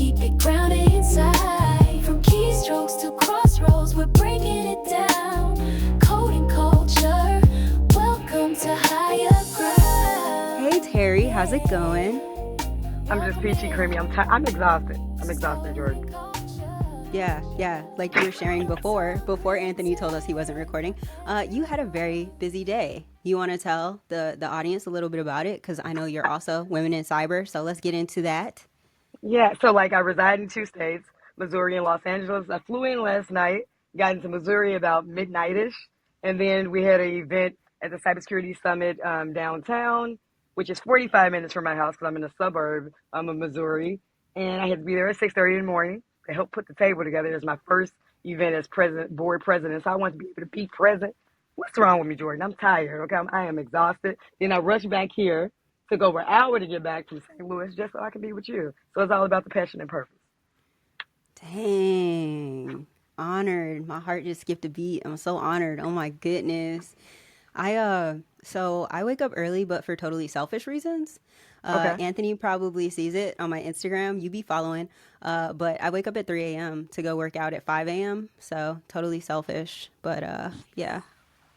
keep it grounded inside. From keystrokes to crossroads, we're breaking it down. Code and culture, welcome to higher ground. Hey Teri, how's it going? I'm just peachy creamy. I'm exhausted. I'm exhausted, Jordyn. Yeah, like you were sharing before Anthony told us he wasn't recording. You had a very busy day. You want to tell the audience a little bit about it? Because I know you're also women in cyber, so let's get into that. Yeah, so like I reside in 2 states, Missouri and Los Angeles. I flew in last night, got into Missouri about midnight-ish, and then we had an event at the Cybersecurity Summit downtown, which is 45 minutes from my house because I'm in a suburb of Missouri, and I had to be there at 6:30 in the morning to help put the table together. It was my first event as board president, so I want to be able to be present. What's wrong with me, Jordyn? I'm tired, okay? I am exhausted. Then I rushed back here. Took over an hour to get back from St. Louis just so I can be with you. So it's all about the passion and purpose. Dang, honored. My heart just skipped a beat. I'm so honored. Oh my goodness. So I wake up early, but for totally selfish reasons. Okay. Anthony probably sees it on my Instagram. You be following. But I wake up at 3 a.m. to go work out at 5 a.m. So totally selfish. But yeah,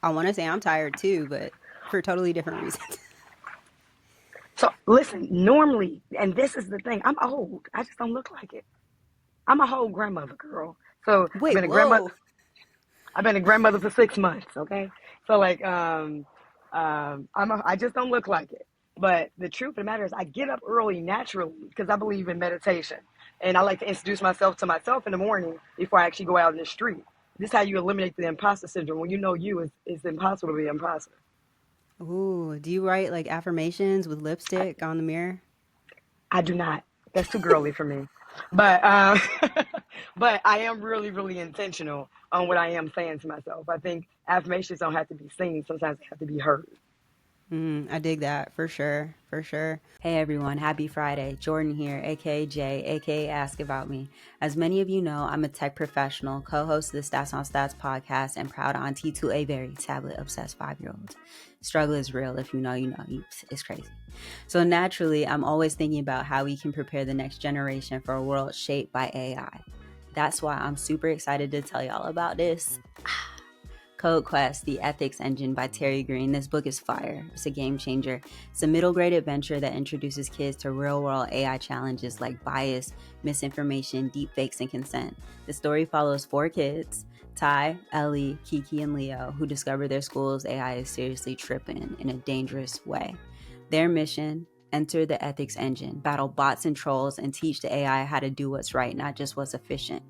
I want to say I'm tired too, but for totally different reasons. So listen, normally, and this is the thing, I'm old. I just don't look like it. I'm a whole grandmother, girl. So Wait, whoa. I've been a grandmother for 6 months, okay? So like I just don't look like it. But the truth of the matter is I get up early naturally because I believe in meditation. And I like to introduce myself to myself in the morning before I actually go out in the street. This is how you eliminate the imposter syndrome. When you know you, it's impossible to be imposter. Ooh, do you write like affirmations with I, lipstick on the mirror? I do not. That's too girly for me. But but I am really, really intentional on what I am saying to myself. I think affirmations don't have to be seen. Sometimes they have to be heard. I dig that for sure, for sure. Hey everyone, happy Friday. Jordyn here, aka Jay, aka Ask About Me. As many of you know, I'm a tech professional, co-host of the Stats on Stats podcast, and proud auntie to a very tablet-obsessed 5-year-old. Struggle is real. If you know, you know. It's crazy. So naturally, I'm always thinking about how we can prepare the next generation for a world shaped by AI. That's why I'm super excited to tell y'all about this. Code Quest, The Ethics Engine by Teri Green. This book is fire. It's a game changer. It's a middle grade adventure that introduces kids to real world AI challenges like bias, misinformation, deepfakes, and consent. The story follows 4 kids, Ty, Ellie, Kiki, and Leo, who discover their school's AI is seriously tripping in a dangerous way. Their mission: enter the ethics engine, battle bots and trolls, and teach the AI how to do what's right, not just what's efficient.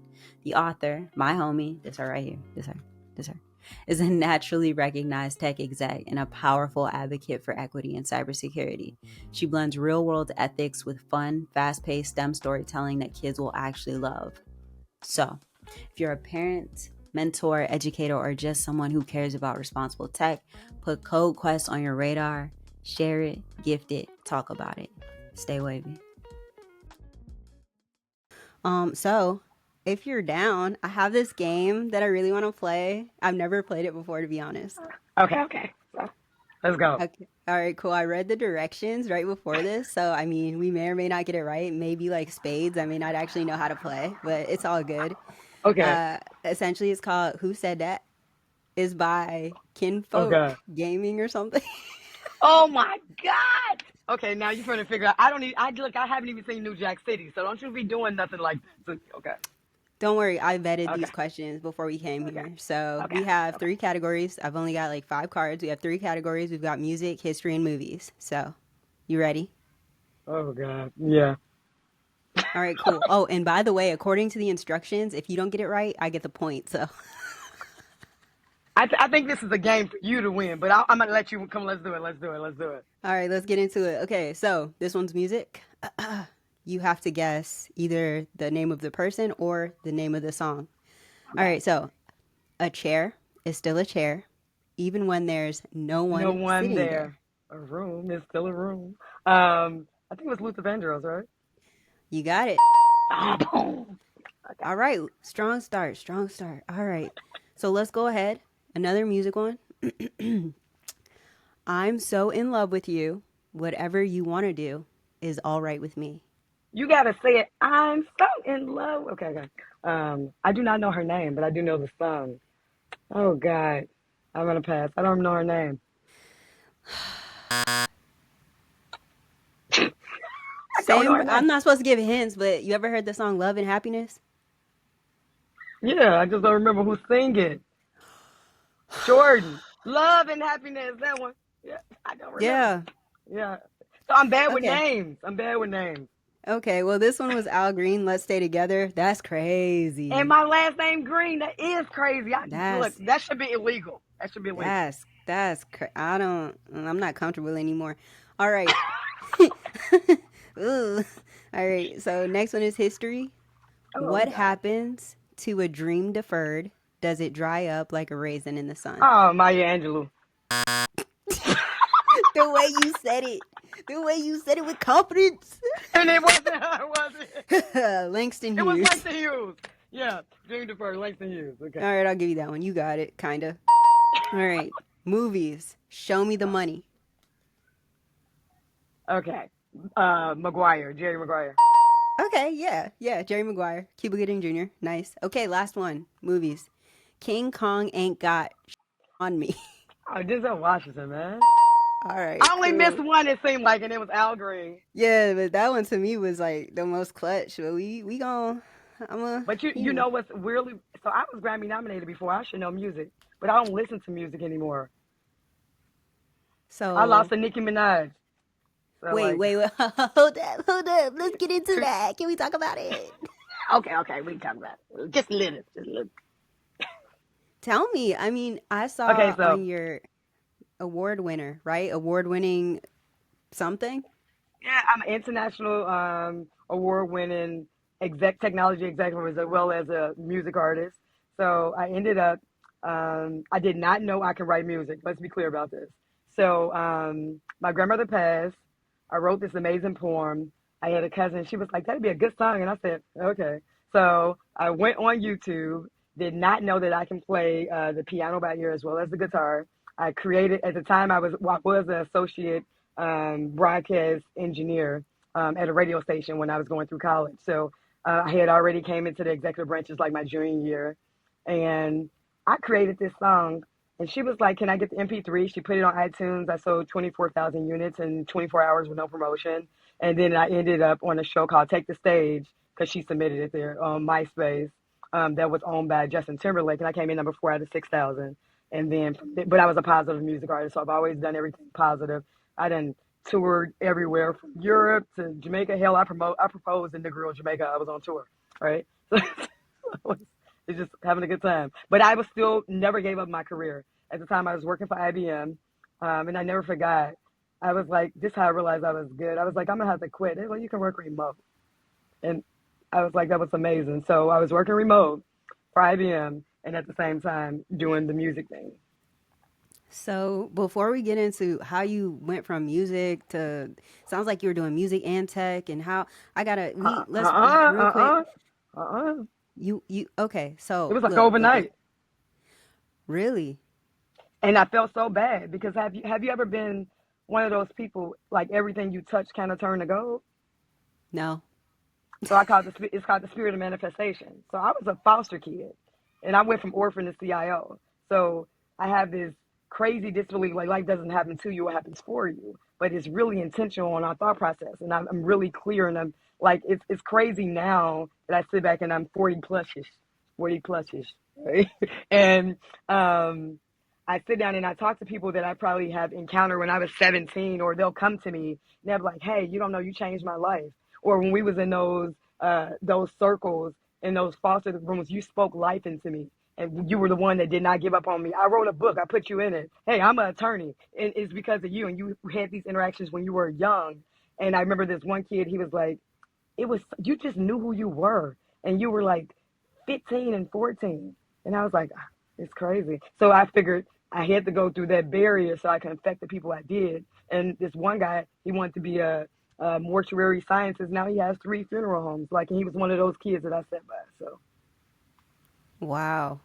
The author, my homie, this her right here, this her, is a naturally recognized tech exec and a powerful advocate for equity and cybersecurity. She blends real-world ethics with fun, fast-paced STEM storytelling that kids will actually love. So, if you're a parent, mentor, educator, or just someone who cares about responsible tech, put Code Quest on your radar, share it, gift it, talk about it. Stay wavy. So if you're down, I have this game that I really want to play. I've never played it before, to be honest. Okay. So let's go. Okay. All right, cool. I read the directions right before this. So, I mean, we may or may not get it right. Maybe like spades. I may not actually know how to play, but it's all good. Okay. Essentially, it's called Who Said That? Is by Okay. Kinfolk Gaming or something. Oh my God. Okay, now you're trying to figure out. I haven't even seen New Jack City, so don't you be doing nothing like that. Okay. Don't worry, I vetted Okay. these questions before we came Okay. here. So Okay. we have Okay. 3 categories. I've only got like 5 cards. We have 3 categories. We've got music, history, and movies. So, you ready? Oh God. Yeah. All right, cool. Oh, and by the way, according to the instructions, if you don't get it right, I get the point. So, I think this is a game for you to win, but I'm gonna let you come. Let's do it. Let's do it. Let's do it. all right, let's get into it. Okay, so this one's music. You have to guess either the name of the person or the name of the song. All Okay. right, so a chair is still a chair, even when there's no No one one sitting there. there. A room is still a room. I think it was Luther Vandross, right? You got it. Ah, boom. Okay. All right, strong start, strong start. All right, so let's go ahead. Another music one. I'm so in love with you. Whatever you want to do is all right with me. You gotta say it. I'm so in love. Okay, okay. I do not know her name, but I do know the song. Oh God, I'm gonna pass. I don't know her name. I don't know Same. her name. I'm not supposed to give hints, but you ever heard the song "Love and Happiness"? Yeah, I just don't remember who sang it. Jordyn, love and happiness. That one. Yeah, I don't remember. Yeah. Yeah. So I'm bad with Okay. names. I'm bad with names. Okay. Well, this one was Al Green. Let's stay together. That's And crazy. my last name Green. That is crazy. Look, That's that should be illegal. That should be illegal. I don't. I'm not comfortable anymore. All right. Ooh. All right. So next one is history. Oh What God. happens to a dream deferred? Does it dry up like a raisin in the sun? Oh, Maya Angelou. The way you said it. The way you said it with confidence. And it wasn't her, was it? Langston It was Hughes. Langston Hughes. Yeah, Dream Deferred, Langston Hughes. Okay. All right, I'll give you that one. You got it, kinda. All right, movies. Show me the money. Okay. Maguire, Jerry Maguire. Okay, yeah, yeah. Jerry Maguire, Cuba Gooding Jr. Nice. Okay, last one. Movies. King Kong ain't got on me. Oh, Denzel Washington, man. All right, I only missed cool. one, it seemed like, and it was Al Green. Yeah, but that one to me was like the most clutch. But we gon' I'm a But you know what's really, so I was Grammy nominated before. I should know music, but I don't listen to music anymore. I lost So to Nicki Minaj. So, wait, like, wait, wait. Hold up. Let's get into that. Can we talk about it? okay, okay, we can talk about it. Just a little, just a little. Tell me. I mean, I Okay, saw so on your award winner, right? Award winning something. yeah, I'm an international award-winning technology executive as well as a music artist. So I ended up, I did not know I could write music. Let's be clear about this. So my grandmother passed. I wrote this amazing poem. I had a cousin. She was like, "That'd be a good song," and I said, "Okay." So I went on YouTube. Did not know that I can play the piano by ear as well as the guitar. I created at the time I was an associate broadcast engineer at a radio station when I was going through college. So I had already came into the executive branches like my junior year, and I created this song. And she was like, "Can I get the MP3?" She put it on iTunes. I sold 24,000 units in 24 hours with no promotion. And then I ended up on a show called Take the Stage because she submitted it there on MySpace. That was owned by Justin Timberlake, and I came in number 4 out of 6,000. And then, but I was a positive music artist, so I've always done everything positive. I done toured everywhere from Europe to Jamaica. Hell, I proposed in the girl Jamaica. I was on tour, right? So it's just having a good time. But I was still never gave up my career. At the time, I was working for IBM, and I never forgot. I was like, this is how I realized I was good. I was like, I'm gonna have to quit. They're like, you can work remote, and I was like, that was amazing. So I was working remote for IBM, and at the same time doing the music thing. So before we get into how you went from music to, sounds like you were doing music and tech, and how I gotta we let's real quick. Uh-uh. You okay? It So was like look. overnight. Really? And I felt so bad because have you ever been one of those people like everything you touch kind of turn to gold? No. So it's called the spirit of manifestation. So I was a foster kid, and I went from orphan to CIO. So I have this crazy disbelief like life doesn't happen to you, it happens for you. But it's really intentional on our thought process, and I'm really clear, and I'm like it's crazy now that I sit back and I'm 40 plus ish, right? And um, I sit down and I talk to people that I probably have encountered when I was 17, or they'll come to me and they're like, "Hey, you don't know, you changed my life." Or when we was in those circles in those foster rooms, you spoke life into me, and you were the one that did not give up on me. I wrote a book, I put you in it. Hey, I'm an attorney, and it's because of you. And you had these interactions when you were young. And I remember this one kid, he was like, it was you just knew who you were, and you were like 15 and 14, and I was like, "Ah, it's crazy." So I figured I had to go through that barrier so I can affect the people I did. And this one guy, he wanted to be a mortuary scientist. Now he has 3 funeral homes. Like, and he was one of those kids that I sat by. So Wow.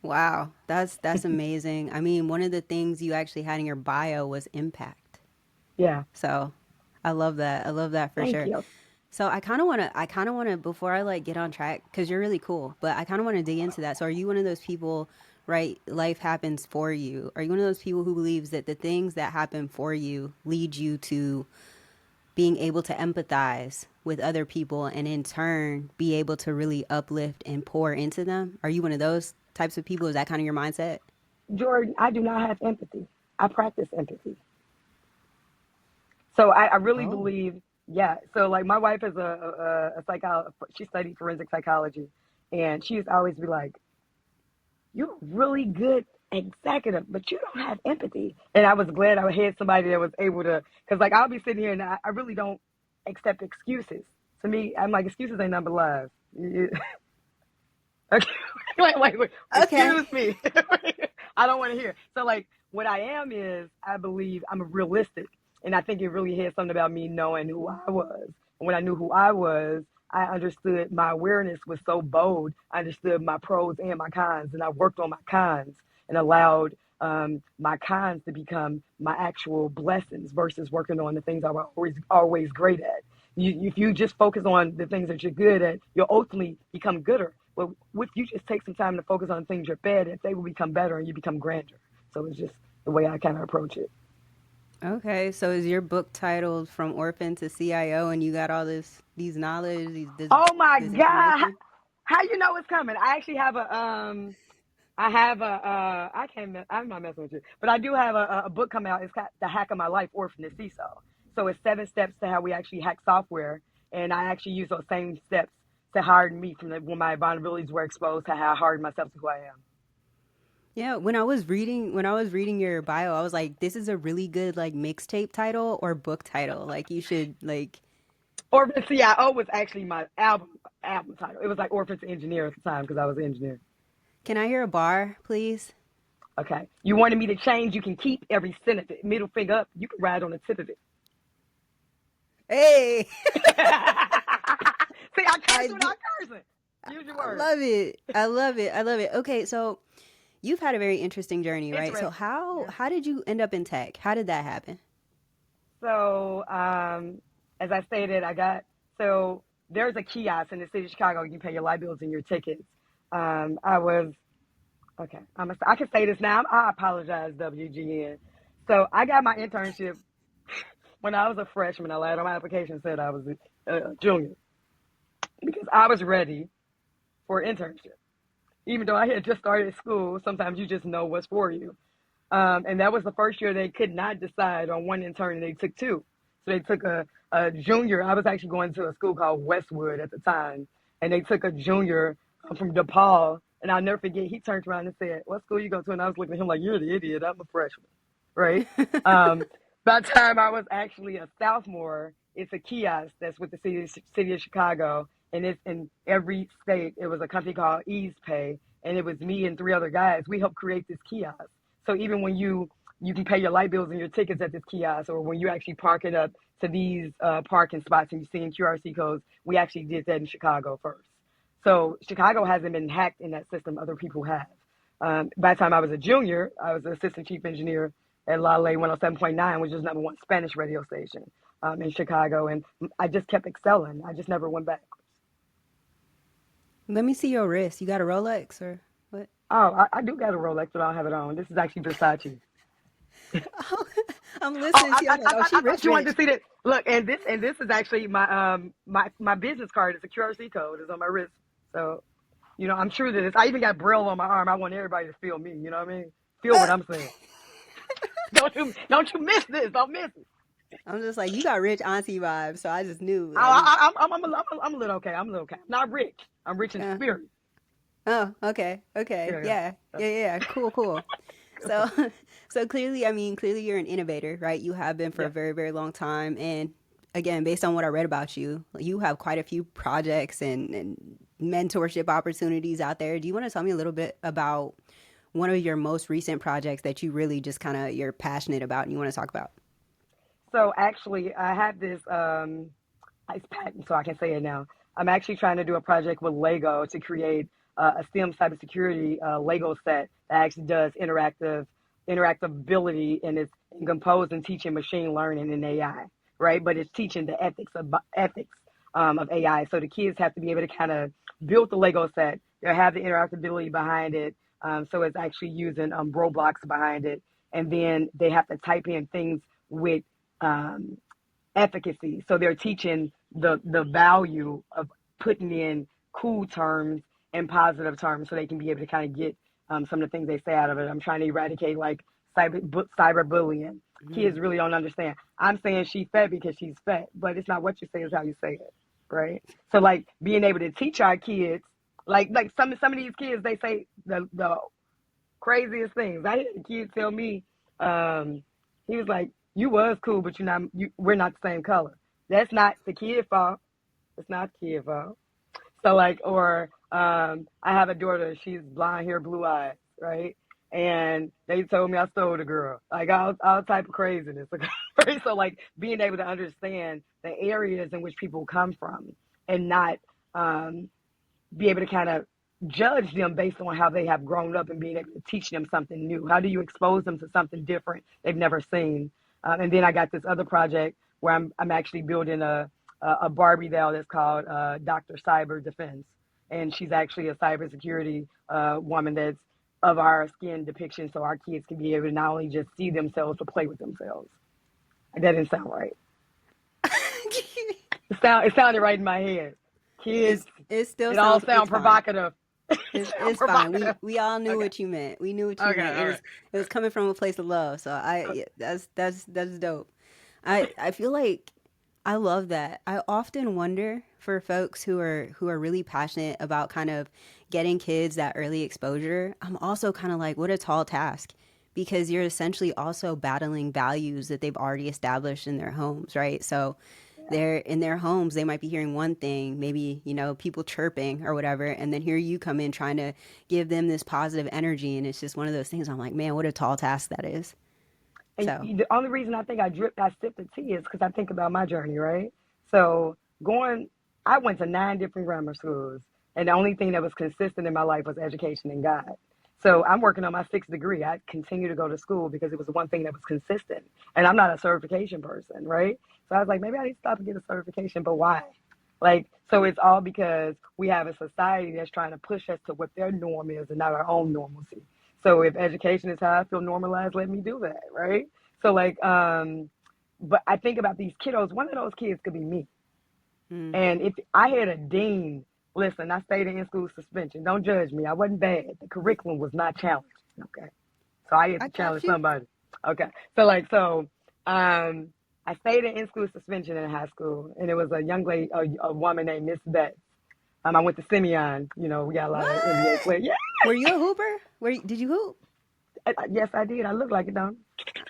Wow. That's amazing. I mean, one of the things you actually had in your bio was impact. yeah, So I love that. I love that for thank sure. you. So I kind of want to, before I like get on track, because you're really cool, but I kind of want to dig into that. So are you one of those people, right? Life happens for you. Are you one of those people who believes that the things that happen for you lead you to being able to empathize with other people and in turn be able to really uplift and pour into them? Are you one of those types of people? Is that kind of your mindset? Jordan, I do not have empathy. I practice empathy. So I really Oh. believe, yeah. So like my wife is a psycho. She studied forensic psychology, and she used to always be like, "You're really good executive, but you don't have empathy." And I was glad I had somebody that was able to, because like I'll be sitting here and I really don't accept excuses. To me, I'm like excuses ain't number lies. Okay, wait. Okay. Excuse me. I don't want to hear. So, like, what I am is, I believe I'm a realistic, and I think it really had something about me knowing who I was. And when I knew who I was, I understood my awareness was so bold. I understood my pros and my cons, and I worked on my cons and allowed my cons to become my actual blessings versus working on the things I was always great at. If you just focus on the things that you're good at, you'll ultimately become gooder. Well, if you just take some time to focus on things you're bad at, they will become better and you become grander. So it's just the way I kind of approach it. Okay. So is your book titled From Orphan to CIO and you got all these knowledge, Oh my this God. information? How you know it's coming? I actually have I can't, I'm not messing with you, but I do have a book coming out. It's got The Hack of My Life, Orphan to CISO. So it's 7 steps to how we actually hack software. And I actually use those same steps to harden me from when my vulnerabilities were exposed to how I hardened myself to who I am. Yeah, when I was reading your bio, I was like, this is a really good like mixtape title or book title. Like you should like Orphan CIO was actually my album title. It was like Orphan to Engineer at the time because I was an engineer. can I hear a bar, please? Okay. You wanted me to change, you can keep every sentence. Middle finger up, you can ride on the tip of it. Hey, See, I curse I without do, cursing. Use your I words. love it. I love it. I love it. Okay, so you've had a very interesting journey, right? So Interesting. Yeah. how did you end up in tech? How did that happen? So, as I stated, so there's a kiosk in the city of Chicago. You can pay your light bills and your tickets. I was, okay, I can say this now. I apologize, WGN. So I got my internship when I was a freshman. I lied on my application, said I was a junior because I was ready for an internship. Even though I had just started school, sometimes you just know what's for you. And that was the first year they could not decide on one intern, and they took two. So they took a junior. I was actually going to a school called Westwood at the time, and they took a junior from DePaul. And I'll never forget, he turned around and said, "What school you go to?" And I was looking at him like, "You're the idiot. I'm a freshman." Right? Um, by the time I was actually a sophomore, it's a kiosk that's with the city of Chicago, and it's in every state. It was a company called Ease Pay, and it was me and 3 other guys. We helped create this kiosk. So even when you can pay your light bills and your tickets at this kiosk, or when you actually park it up to these parking spots and you're seeing QRC codes, we actually did that in Chicago first. So Chicago hasn't been hacked in that system. Other people have. By the time I was a junior, I was an assistant chief engineer at La Ley 107.9, which is #1 Spanish radio station in Chicago. And I just kept excelling. I just never went back. Let me see your wrist. You got a Rolex or what? Oh, I do got a Rolex, but I don't have it on. This is actually Versace. I'm Oh, listening to you. I was like, oh, she I thought rich, you wanted rich. to see that. Look, and this is actually my business card. It's a QRC code. It's on my wrist. So, I'm sure that I even got Braille on my arm. I want everybody to feel me. You know what I mean? Feel what I'm saying. Don't you miss this? Don't miss it. I'm just like, you got rich auntie vibes, so I just knew. I just, I'm a little okay. I'm a little okay. I'm not rich. I'm rich in uh, spirit. oh, okay, okay, Yeah, yeah, yeah. yeah, yeah, cool, cool. So, so clearly, I mean, clearly you're an innovator, right? You have been for a Yeah. very, very long time, and again, based on what I read about you, you have quite a few projects and mentorship opportunities out there. Do you want to tell me a little bit about one of your most recent projects that you really just kind of you're passionate about and you want to talk about? So actually, I have this it's patent, so I can say it now. I'm actually trying to do a project with Lego to create a STEM cybersecurity Lego set that actually does interactability, and it's composed and teaching machine learning and AI, right? But it's teaching the ethics of AI. So the kids have to be able to kind of build the Lego set. They have the interactability behind it. So it's actually using Roblox behind it. And then they have to type in things with um, efficacy. So they're teaching the value of putting in cool terms and positive terms so they can be able to kind of get some of the things they say out of it. I'm trying to eradicate like cyberbullying. Kids really don't understand. I'm saying she's fat because she's fat, but it's not what you say, it's how you say it, right? So like being able to teach our kids, like some of these kids, they say the craziest things. I had a kid tell me, he was like, "You was cool, but we're not the same color." That's not the kid fault. It's not the kid fault. So like, or I have a daughter. She's blonde hair, blue eyes, right? And they told me I stole the girl. Like all type of craziness. Right? So like being able to understand the areas in which people come from and not be able to kind of judge them based on how they have grown up and being able to teach them something new. How do you expose them to something different they've never seen? And then I got this other project where I'm actually building a Barbie doll that's called Dr. Cyber Defense, and she's actually a cybersecurity woman that's of our skin depiction, so our kids can be able to not only just see themselves but play with themselves. That didn't sound right. It sounded right in my head. Kids, it still it all sounds sound it's fine. provocative. It's fine. We all knew what you meant. We knew what you Okay, meant. all right. It was coming from a place of love. So that's dope. I feel like I love that. I often wonder for folks who are really passionate about kind of getting kids that early exposure. I'm also kind of like, what a tall task, because you're essentially also battling values that they've already established in their homes, right? So they're in their homes, they might be hearing one thing, maybe, people chirping or whatever, and then here you come in trying to give them this positive energy, and it's just one of those things. I'm like, man, what a tall task that is. And So the only reason I think I sipped the tea is because I think about my journey, right? So I went to 9 different grammar schools, and the only thing that was consistent in my life was education and God. So I'm working on my 6th degree. I continue to go to school because it was the one thing that was consistent. And I'm not a certification person, right? So I was like, maybe I need to stop and get a certification, but why? Like, so it's all because we have a society that's trying to push us to what their norm is and not our own normalcy. So if education is how I feel normalized, let me do that, right? So like, but I think about these kiddos. One of those kids could be me. And if I had a dean, listen, I stayed in school suspension. Don't judge me. I wasn't bad. The curriculum was not challenged. Okay. So I had I to challenge got you. somebody. Okay. I stayed in school suspension in high school, and it was a young lady, a woman named Miss Betts. I went to Simeon. We got a lot of NBA What? players. Yeah. Were you a hooper? Did you hoop? Yes, I did. I look like it, don't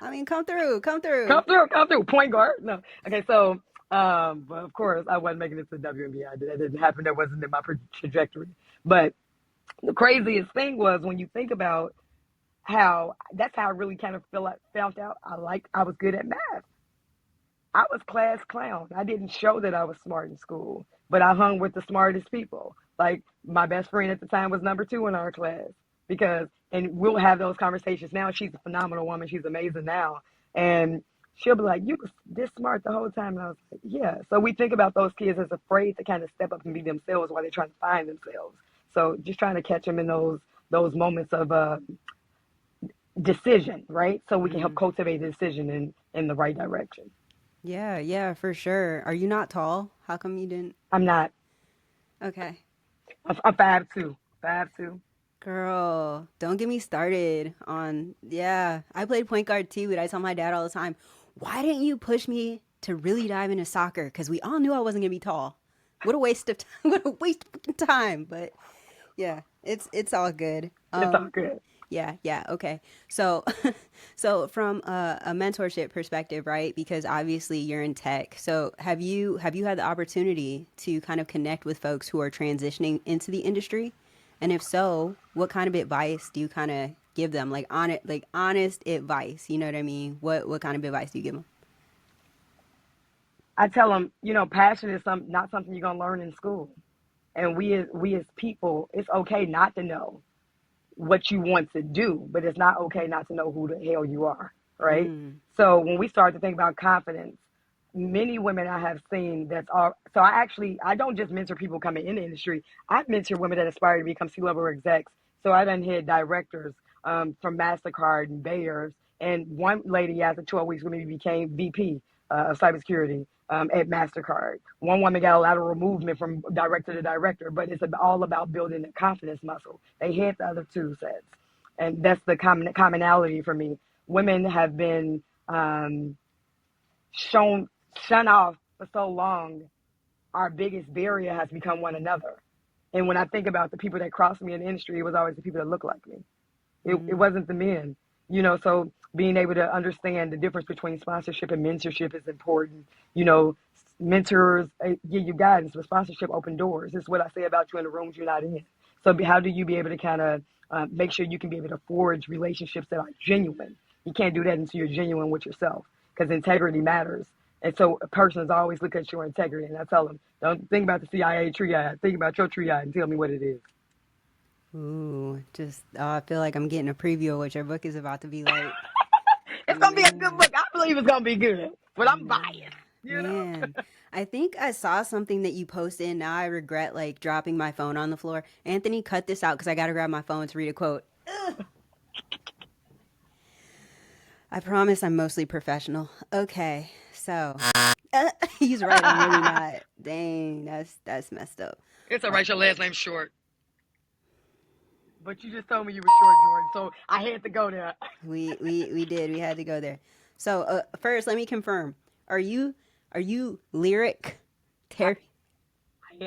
I mean, come through, come through. come through, come through. Point guard. No. Okay. So, but of course, I wasn't making it to the WNBA. That didn't happen. That wasn't in my trajectory. But the craziest thing was when you think about how that's how I really kind of found out I was good at math. I was class clown. I didn't show that I was smart in school, but I hung with the smartest people. Like my best friend at the time was number 2 in our class and we'll have those conversations now. She's a phenomenal woman. She's amazing now. And she'll be like, you were this smart the whole time. And I was like, yeah. So we think about those kids as afraid to kind of step up and be themselves while they're trying to find themselves. So just trying to catch them in those moments of decision, right? So we can help cultivate the decision in the right direction. Yeah, for sure. Are you not tall? How come you didn't? I'm not. Okay. I'm 5'2". 5'2". Girl, don't get me started on, yeah, I played point guard too, but I tell my dad all the time, why didn't you push me to really dive into soccer? Because we all knew I wasn't going to be tall. What a waste of time. What a waste of time. But yeah, it's all good. It's all good. Yeah, okay. So, so from a mentorship perspective, right? Because obviously you're in tech. So have you had the opportunity to kind of connect with folks who are transitioning into the industry? And if so, what kind of advice do you kind of give them? Like honest advice, you know what I mean? What kind of advice do you give them? I tell them, passion is not something you're gonna learn in school. And we as people, it's okay not to know what you want to do, but it's not okay not to know who the hell you are, right? So when we start to think about confidence, many women I have seen that's all. So I don't just mentor people coming in the industry. I mentor women that aspire to become C-level execs. So I done had directors from MasterCard and Bayers, and one lady after 12 weeks with me became VP of cybersecurity at MasterCard. One woman got a lateral movement from director to director, but it's all about building the confidence muscle. They had the other two sets, and that's the commonality for me. Women have been shun off for so long. Our biggest barrier has become one another. And when I think about the people that crossed me in the industry, it was always the people that looked like me. It wasn't the men, so being able to understand the difference between sponsorship and mentorship is important. Mentors give you guidance, but sponsorship open doors. It's what I say about you in the rooms you're not in. So how do you be able to kind of make sure you can be able to forge relationships that are genuine? You can't do that until you're genuine with yourself, because integrity matters. And so a person is always look at your integrity, and I tell them, don't think about the CIA triad, think about your triad and tell me what it is. Ooh, I feel like I'm getting a preview of what your book is about to be like. It's going to be a good book. I believe it's going to be good, but I'm biased. Man, I think I saw something that you posted, and now I regret dropping my phone on the floor. Anthony, cut this out because I got to grab my phone to read a quote. Ugh. I promise I'm mostly professional. Okay, so he's right. I'm really not. Dang, that's messed up. It's all right. Your last name's short. But you just told me you were short, Jordyn, so I had to go there. We did. We had to go there. So first, let me confirm. Are you Lyric Teri?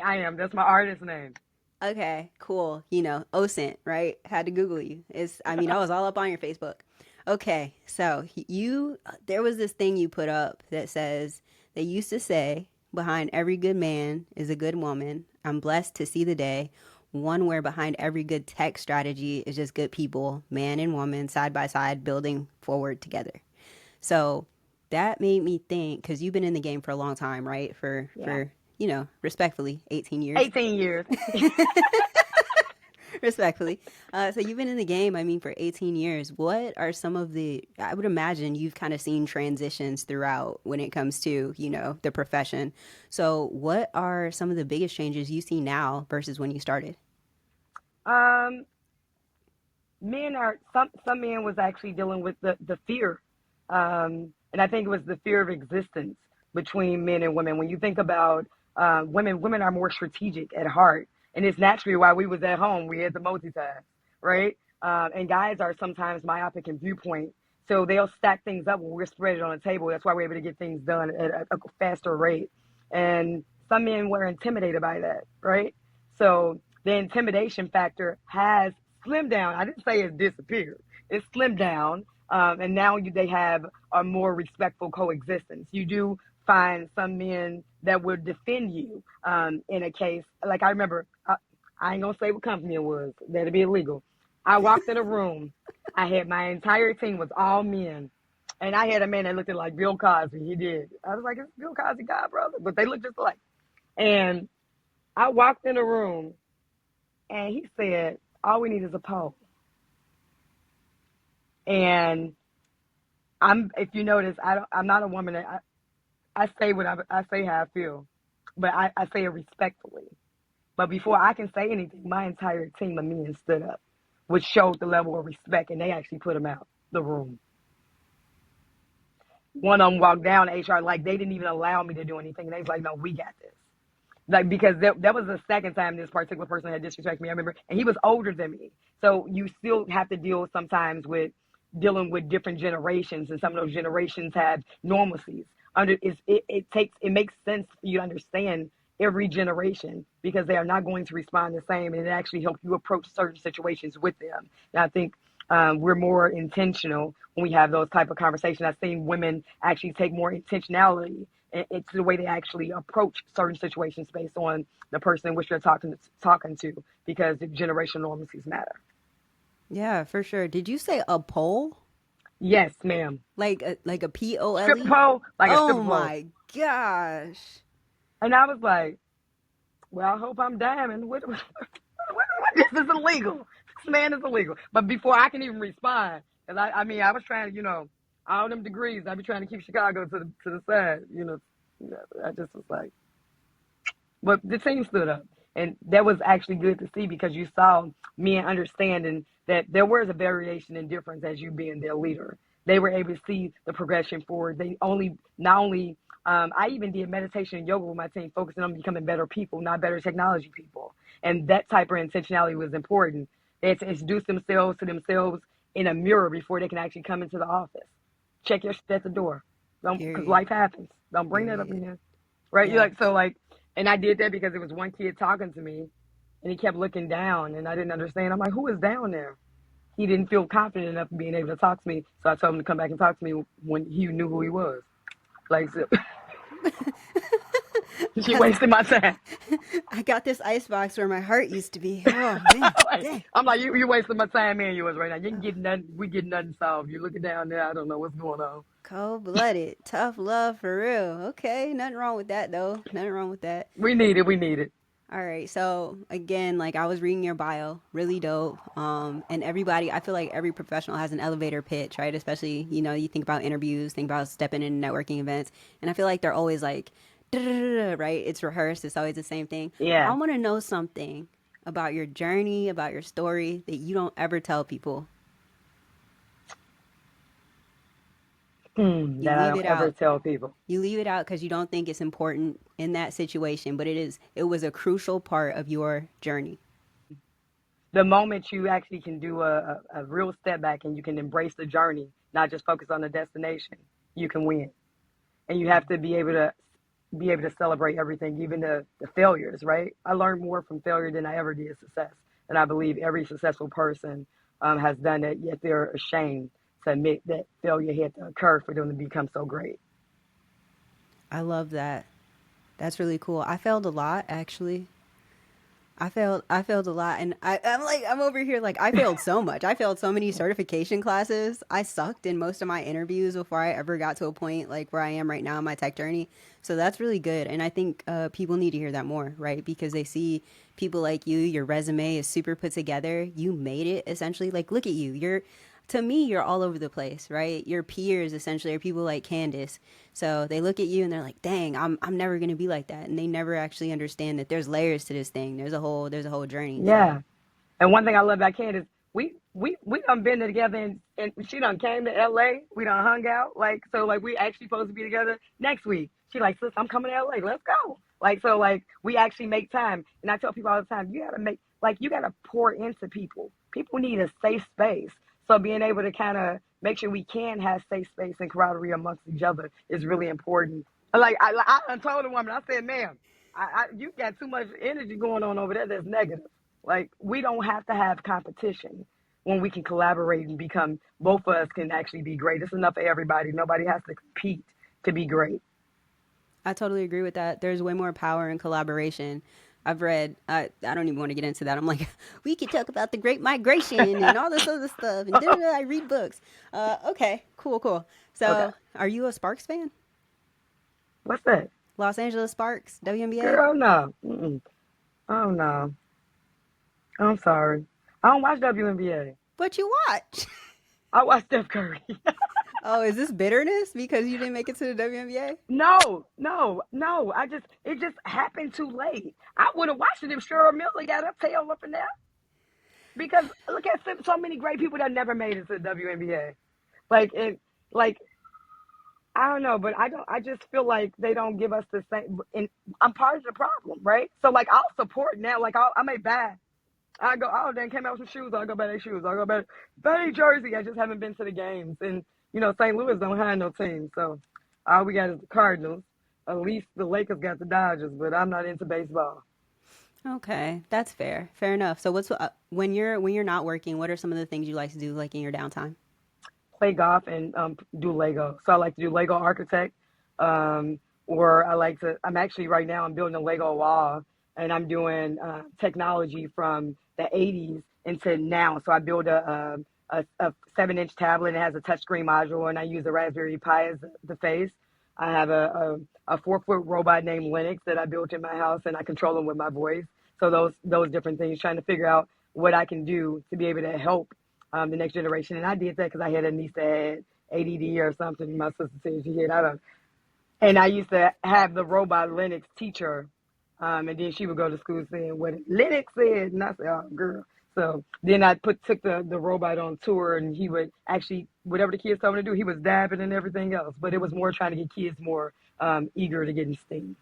I am. That's my artist name. Okay, cool. OSINT, right? Had to Google you. I was all up on your Facebook. Okay, so there was this thing you put up that says, they used to say, behind every good man is a good woman. I'm blessed to see the day. One where behind every good tech strategy is just good people, man and woman, side by side, building forward together. So that made me think, because you've been in the game for a long time, right? For respectfully, 18 years. 18 years. Respectfully. So you've been in the game, for 18 years. What are some of I would imagine you've kind of seen transitions throughout when it comes to, the profession. So what are some of the biggest changes you see now versus when you started? Some men was actually dealing with the fear. And I think it was the fear of existence between men and women. When you think about women are more strategic at heart. And it's naturally why we was at home. We had the multitask, right? And guys are sometimes myopic in viewpoint. So they'll stack things up when we're spread it on the table. That's why we're able to get things done at a faster rate. And some men were intimidated by that, right? So the intimidation factor has slimmed down. I didn't say it's disappeared. It's slimmed down. And now they have a more respectful coexistence. You do find some men that would defend you in a case. Like I remember, I ain't gonna say what company it was. That'd be illegal. I walked in a room. I had my entire team was all men. And I had a man that looked like Bill Cosby. He did. I was like, it's Bill Cosby guy, brother. But they look just alike. And I walked in a room and he said, all we need is a pole. And if you notice, I'm not a woman that I say what I say how I feel, but I say it respectfully. But before I can say anything, my entire team of men stood up, which showed the level of respect, and they actually put him out the room. One of them walked down HR like they didn't even allow me to do anything, and they was like, "No, we got this." Like, because that was the second time this particular person had disrespected me. I remember, and he was older than me, so you still have to deal sometimes with dealing with different generations, and some of those generations have normalcies. It makes sense for you to understand every generation because they are not going to respond the same, and it actually helps you approach certain situations with them. And I think we're more intentional when we have those type of conversations. I've seen women actually take more intentionality into the way they actually approach certain situations based on the person in which they're talking to, because the generational normations matter. Yeah, for sure. Did you say a pole? Yes, ma'am. Like a POLE? Stripper pole? Like a stripper pole. Oh my gosh. And I was like, well, I hope I'm diamond. This is illegal. This man is illegal. But before I can even respond, because I was trying to, all them degrees, I be trying to keep Chicago to the side, I just was like, but the team stood up. And that was actually good to see because you saw men understanding that there was a variation in difference as you being their leader. They were able to see the progression forward. They only, not only, I even did meditation and yoga with my team, focusing on becoming better people, not better technology people. And that type of intentionality was important. They had to introduce themselves to themselves in a mirror before they can actually come into the office. Check your shit at the door. Don't, because Period. life happens. Don't bring that up in Period. here. Right? You're Yeah. like, so like, and I did that because it was one kid talking to me and he kept looking down and I didn't understand. I'm like, who is down there? He didn't feel confident enough being able to talk to me. So I told him to come back and talk to me when he knew who he was. Like, so, she wasted my time. I got this ice box where my heart used to be. Oh man, Like, dang. I'm like, you wasting my time, man. You was right now. You can get nothing. We get nothing solved. You looking down there. I don't know what's going on. Cold blooded, tough love for real. Okay, nothing wrong with that though. Nothing wrong with that. We need it. We need it. All right, so again, like I was reading your bio, really dope. And everybody, I feel like every professional has an elevator pitch, right? Especially, you think about interviews, think about stepping in networking events, and I feel like they're always like, right? It's rehearsed. It's always the same thing. I Yeah. want to know something about your journey, about your story that you don't ever tell people. You That I leave don't it ever out. tell people. You leave it out because you don't think it's important in that situation, but it is. It was a crucial part of your journey. The moment you actually can do a real step back and you can embrace the journey, not just focus on the destination, you can win. And you have to be able to celebrate everything, even the failures, right? I learned more from failure than I ever did success. And I believe every successful person has done it, yet they're ashamed to admit that failure had to occur for them to become so great. I love that. That's really cool. I failed a lot, actually. I failed a lot, and I'm over here like I failed so much. I failed so many certification classes. I sucked in most of my interviews before I ever got to a point like where I am right now in my tech journey. So that's really good, and I think people need to hear that more, right? Because they see people like you. Your resume is super put together. You made it essentially. Like, look at you. You're to me, you're all over the place, right? Your peers essentially are people like Candace. So they look at you and they're like, dang, I'm never gonna be like that. And they never actually understand that there's layers to this thing. There's a whole journey. So Yeah. And one thing I love about Candace, we done been together and she done came to LA. We done hung out. Like, so like we actually supposed to be together next week. She like, sis, I'm coming to LA. Let's go. Like, so like we actually make time. And I tell people all the time, you gotta pour into people. People need a safe space. So being able to kind of make sure we can have safe space and camaraderie amongst each other is really important. Like I done told the woman, I said, ma'am, you got too much energy going on over there that's negative. Like, we don't have to have competition when we can collaborate and become, both of us can actually be great. It's enough for everybody. Nobody has to compete to be great. I totally agree with that. There's way more power in collaboration. I've read. I don't even want to get into that. I'm like, we could talk about the Great Migration and all this other stuff. And I read books. Okay, cool, cool. Okay. So, are you a Sparks fan? What's that? Los Angeles Sparks, WNBA. Girl, no. Mm-mm. Oh, no. I'm sorry. I don't watch WNBA. But you watch. I watch Steph Curry. Oh, is this bitterness because you didn't make it to the WNBA? No, no, no. It just happened too late. I would have watched it if Cheryl Miller got her tail up in there. Because look at so many great people that never made it to the WNBA. Like, like, I don't know, but I just feel like they don't give us the same. And I'm part of the problem, right? So like I'll support now. Like I may buy. I go, oh, then came out with some shoes. I'll go buy their shoes. I'll go buy their jersey. I just haven't been to the games, and St. Louis don't have no team, so all we got is the Cardinals. At least the Lakers got the Dodgers, but I'm not into baseball. Okay, that's fair. Fair enough. So what's when you're not working, what are some of the things you like to do like in your downtime? Play golf and do Lego. So I like to do Lego architect, or I like to. I'm actually right now I'm building a Lego wall, and I'm doing technology from the '80s into now. So I build a 7-inch tablet. It has a touchscreen module, and I use a Raspberry Pi as the face. I have a 4-foot robot named Linux that I built in my house, and I control him with my voice. So those different things, trying to figure out what I can do to be able to help the next generation. And I did that because I had a niece that had ADD or something. My sister said she had. And I used to have the robot Linux teacher, and then she would go to school saying what Linux said, and I said, "Oh, girl." So then I took the robot on tour, and he would actually whatever the kids told him to do, he was dabbing and everything else. But it was more trying to get kids more eager to get in STEAM.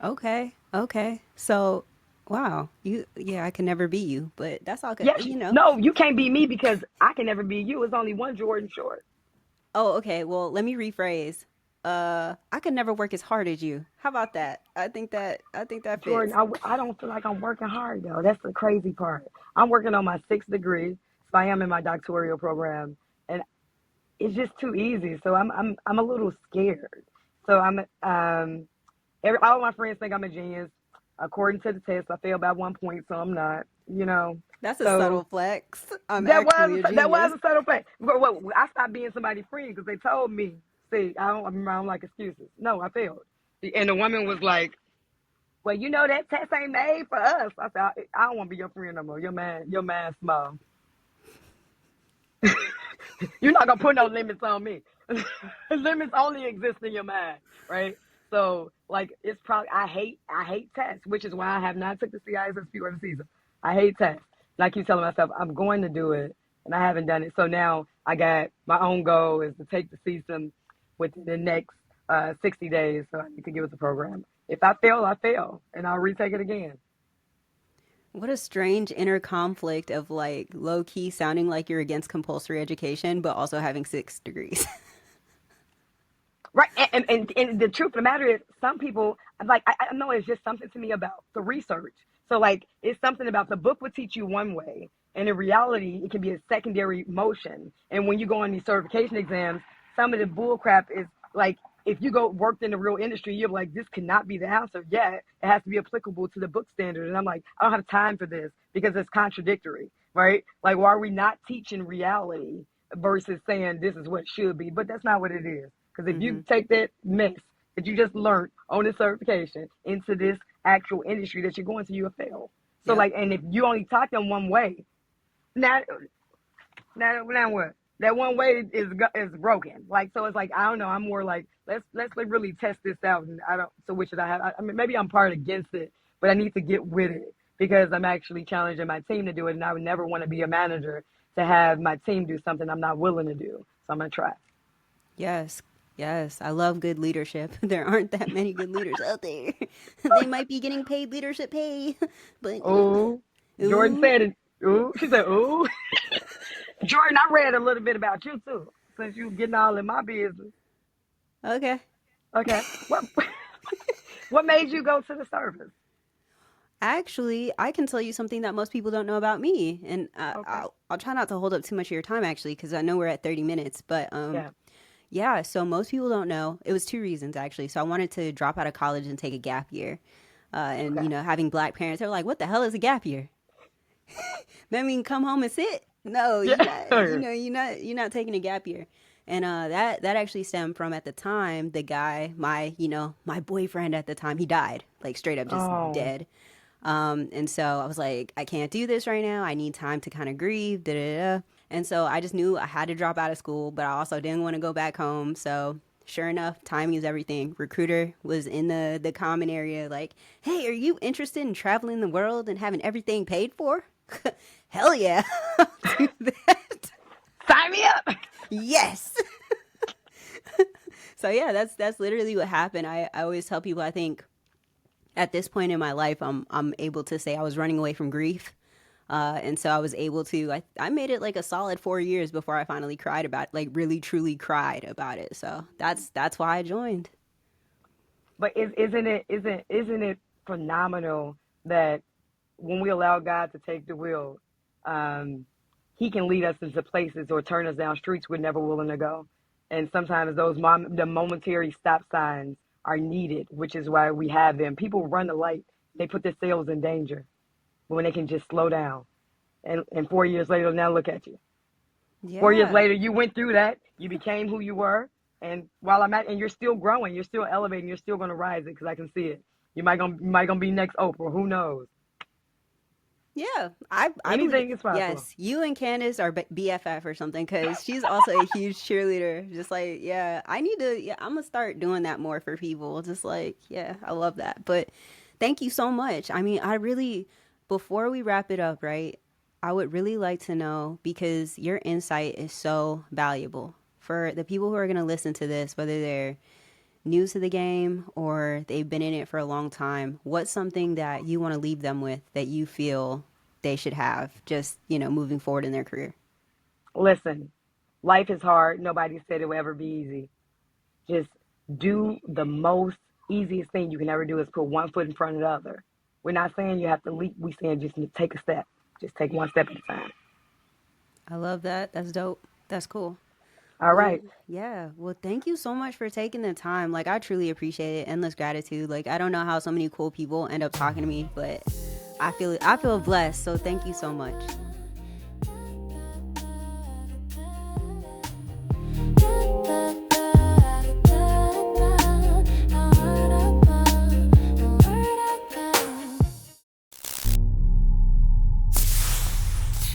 Okay, okay. So, wow, yeah, I can never be you, but that's all good, Yes, no, you can't be me because I can never be you. It's only one Jordyn short. Oh, okay. Well, let me rephrase. I could never work as hard as you. How about that? I think that Jordyn, fits. I don't feel like I'm working hard though. That's the crazy part. I'm working on my sixth degree, so I am in my doctoral program, and it's just too easy. So I'm a little scared. So all my friends think I'm a genius. According to the test, I failed by 1 point, so I'm not. That's a So subtle flex. I'm actually a that was genius. a subtle fact. But I stopped being somebody's friend because they told me, see, I don't like excuses. No, I failed. And the woman was like, well, that test ain't made for us. I said, I don't want to be your friend no more. Your man small. You're not gonna put no limits on me. Limits only exist in your mind, right? So like it's probably I hate tests, which is why I have not took the CISSP or the CISA. I hate tests. And I keep telling myself I'm going to do it, and I haven't done it. So now I got my own goal is to take the CISA within the next 60 days. So I need to get with the program. If I fail, I fail, and I'll retake it again. What a strange inner conflict of like low key sounding like you're against compulsory education, but also having 6 degrees. Right. And the truth of the matter is some people like I know it's just something to me about the research. So like it's something about the book would teach you one way and in reality it can be a secondary motion. And when you go on these certification exams, some of the bull crap is like if you go worked in the real industry, you're like, this cannot be the answer. Yet it has to be applicable to the book standard. And I'm like, I don't have time for this because it's contradictory, right? Like why are we not teaching reality versus saying this is what it should be? But that's not what it is. Because if Hmm. you take that mess that you just learned on this certification into this actual industry that you're going to, you'll fail. So Yep. like, and if you only taught them one way, now, now what? That one way is broken. Like, so it's like I don't know. I'm more like let's like really test this out. And I don't. So which should I have? I mean, maybe I'm part against it, but I need to get with it because I'm actually challenging my team to do it, and I would never want to be a manager to have my team do something I'm not willing to do. So I'm gonna try. Yes. Yes. I love good leadership. There aren't that many good leaders out there. They might be getting paid leadership pay, but Oh, Jordyn ooh. said it. Ooh, she said, ooh. Jordyn, I read a little bit about you too, since you getting all in my business. Okay. Okay. What made you go to the service? Actually, I can tell you something that most people don't know about me, and Okay. I'll try not to hold up too much of your time, actually, because I know we're at 30 minutes. But Yeah. yeah. So most people don't know. It was two reasons actually. So I wanted to drop out of college and take a gap year, and Okay. having black parents, they're like, "What the hell is a gap year? That mean come home and sit? No, Yeah. you're not. You're not taking a gap year." And that actually stemmed from at the time the guy, my boyfriend at the time, he died like straight up just Oh. dead. And so I was like, I can't do this right now. I need time to kind of grieve. Da, da, da. And so I just knew I had to drop out of school, but I also didn't want to go back home. So sure enough, timing is everything. Recruiter was in the common area, like, hey, are you interested in traveling the world and having everything paid for? Hell yeah, I'll do that. Sign me up. Yes. So yeah, that's literally what happened. I always tell people I think at this point in my life, I'm able to say I was running away from grief, and so I was able to. I made it like a solid 4 years before I finally cried about, like really truly cried about it. So that's why I joined. But isn't it phenomenal that when we allow God to take the wheel, um, He can lead us into places or turn us down streets we're never willing to go. And sometimes the momentary stop signs are needed, which is why we have them. People run the light, they put themselves in danger when they can just slow down. And 4 years later, now look at you. 4 years Yeah. later, you went through that, you became who you were, and while I'm at, and you're still growing, you're still elevating, you're still gonna rise it because I can see it. You might gonna be next Oprah, who knows? Yeah, I believe Anything is possible. yes. You and Candace are BFF or something because she's also a huge cheerleader. Just like yeah, I need to. Yeah, I'm gonna start doing that more for people. Just like yeah, I love that. But thank you so much. I mean, I really before we wrap it up, right? I would really like to know because your insight is so valuable for the people who are gonna listen to this, whether they're new to the game or they've been in it for a long time, what's something that you want to leave them with that you feel they should have just, moving forward in their career? Listen, life is hard. Nobody said it will ever be easy. Just do the most easiest thing you can ever do is put one foot in front of the other. We're not saying you have to leap. We're saying just take a step. Just take one step at a time. I love that. That's dope. That's cool. All Well, right. yeah. Well, thank you so much for taking the time. Like, I truly appreciate it. Endless gratitude. Like, I don't know how so many cool people end up talking to me, but I feel blessed. So thank you so much.